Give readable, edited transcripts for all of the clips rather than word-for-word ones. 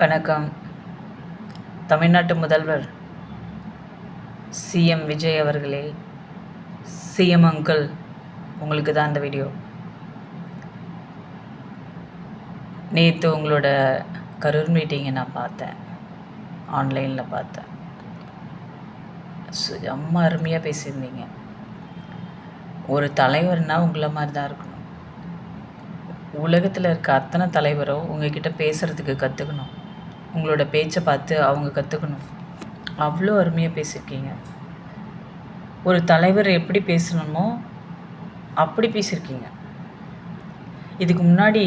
வணக்கம். தமிழ்நாட்டு முதல்வர் சிஎம் விஜய் அவர்களே, சிஎம் அங்கிள், உங்களுக்கு தான் இந்த வீடியோ. நேற்று உங்களோட கரூர் மீட்டிங்கை நான் பார்த்தேன், ஆன்லைனில் பார்த்தேன். செம்ம அருமையாக பேசியிருந்தீங்க. ஒரு தலைவர்னால் உங்களை மாதிரி தான் இருக்கணும். உலகத்தில் இருக்க அத்தனை தலைவரும் உங்ககிட்ட பேசுகிறதுக்கு கற்றுக்கணும். உங்களோட பேச்சை பார்த்து அவங்க கற்றுக்கணும். அவ்வளோ அருமையாக பேசியிருக்கீங்க. ஒரு தலைவர் எப்படி பேசணுமோ அப்படி பேசியிருக்கீங்க. இதுக்கு முன்னாடி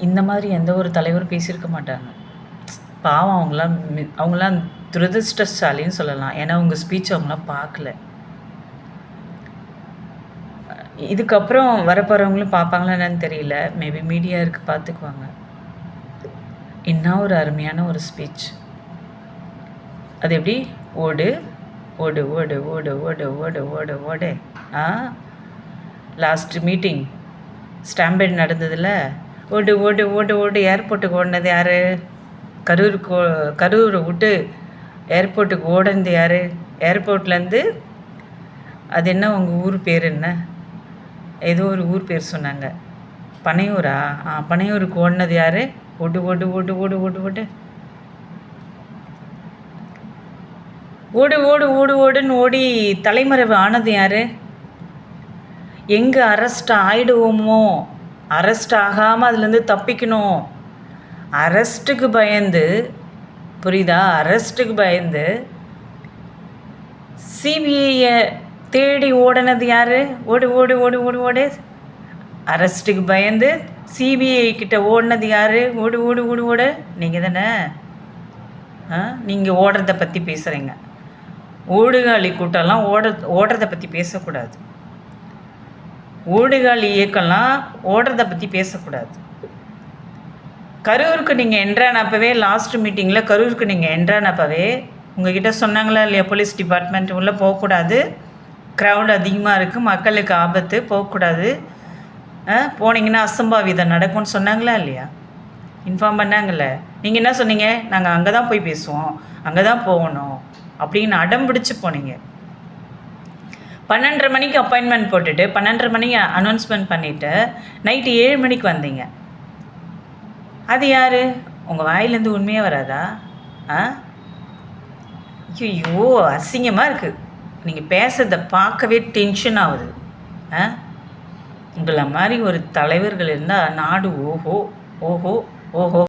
இந்த மாதிரி எந்த ஒரு தலைவரும் பேசியிருக்க மாட்டாங்க. பாவம், அவங்களாம் துரதிர்ஷ்டசாலின்னு சொல்லலாம். ஏன்னா உங்கள் ஸ்பீச் அவங்களாம் பார்க்கல. இதுக்கப்புறம் வரப்போகிறவங்களும் பார்ப்பாங்களா என்னன்னு தெரியல. மேபி மீடியா இருக்குது, பார்த்துக்குவாங்க. இன்னும் ஒரு அருமையான ஒரு ஸ்பீச். அது எப்படி? ஓடு ஓடு ஓடு ஓடு ஓடு ஓடு ஓடு ஓடு. லாஸ்ட் மீட்டிங் ஸ்டாம்பேட் நடந்ததில்ல, ஓடு ஓடு ஓடு ஓடு. ஏர்போர்ட்டுக்கு ஓடினது யார்? கரூரை விட்டு ஏர்போர்ட்டுக்கு ஓடினது யார்? ஏர்போர்ட்லேருந்து அது என்ன, உங்கள் ஊர் பேர் என்ன? ஏதோ ஒரு ஊர் பேர் சொன்னாங்க. பனையூரா? பனையூருக்கு ஓடினது யார்? ஓடு ஓடு ஓடு ஓடு ஓடு ஓடு ஓடு ஓடு ஓடு ஓடுன்னு ஓடி தலைமறைவு ஆனது யார்? எங்கே அரெஸ்ட் ஆகிடுவோமோ, அரெஸ்ட் ஆகாமல் அதுலேருந்து தப்பிக்கணும், அரெஸ்ட்டுக்கு பயந்து, புரியுதா, அரெஸ்ட்டுக்கு பயந்து சிபிஐயை தேடி ஓடினது யார்? ஓடு ஓடு ஓடு ஓடு ஓடு. அரெஸ்ட்டுக்கு பயந்து சிபிஐ கிட்ட ஓடினது யார்? ஓடு ஓடு ஓடு ஓடு. நீங்கள் தானே? நீங்கள் ஓடுறத பற்றி பேசுகிறீங்க. ஓடுகாலி கூட்டம்லாம் ஓடுறத பற்றி பேசக்கூடாது. ஓடுகாலி இயக்கம்லாம் ஓடுறத பற்றி பேசக்கூடாது. கரூருக்கு நீங்கள் என்ட்ரானப்பவே, லாஸ்ட் மீட்டிங்கில் கரூருக்கு நீங்கள் என்ட்ரானப்பவே உங்ககிட்ட சொன்னாங்களா இல்லையா? போலீஸ் டிபார்ட்மெண்ட் உள்ளே போகக்கூடாது, க்ரௌட் அதிகமாக இருக்குது, மக்களுக்கு ஆபத்து, போகக்கூடாது, போனீங்கன்னா அசம்பாவிதம் நடக்கும்னு சொன்னாங்களா இல்லையா? இன்ஃபார்ம் பண்ணாங்கல்ல. நீங்கள் என்ன சொன்னீங்க? நாங்கள் அங்கே தான் போய் பேசுவோம், அங்கே தான் போகணும் அப்படின்னு அடம் பிடிச்சி போனீங்க. 12:30 மணிக்கு அப்பாயின்மெண்ட் போட்டுட்டு 12:30 மணிக்கு அனௌன்ஸ்மெண்ட் பண்ணிவிட்டு நைட்டு 7 மணிக்கு வந்தீங்க. அது யார்? உங்கள் வாயிலேருந்து உண்மையாக வராதா? ஐயோ, அசிங்கமாக இருக்குது. நீங்கள் பேசுறதை பார்க்கவே டென்ஷன் ஆகுது. உங்களை மாதிரி ஒரு தலைவர்கள் இருந்தால் நாடு ஓஹோ ஓஹோ ஓஹோ.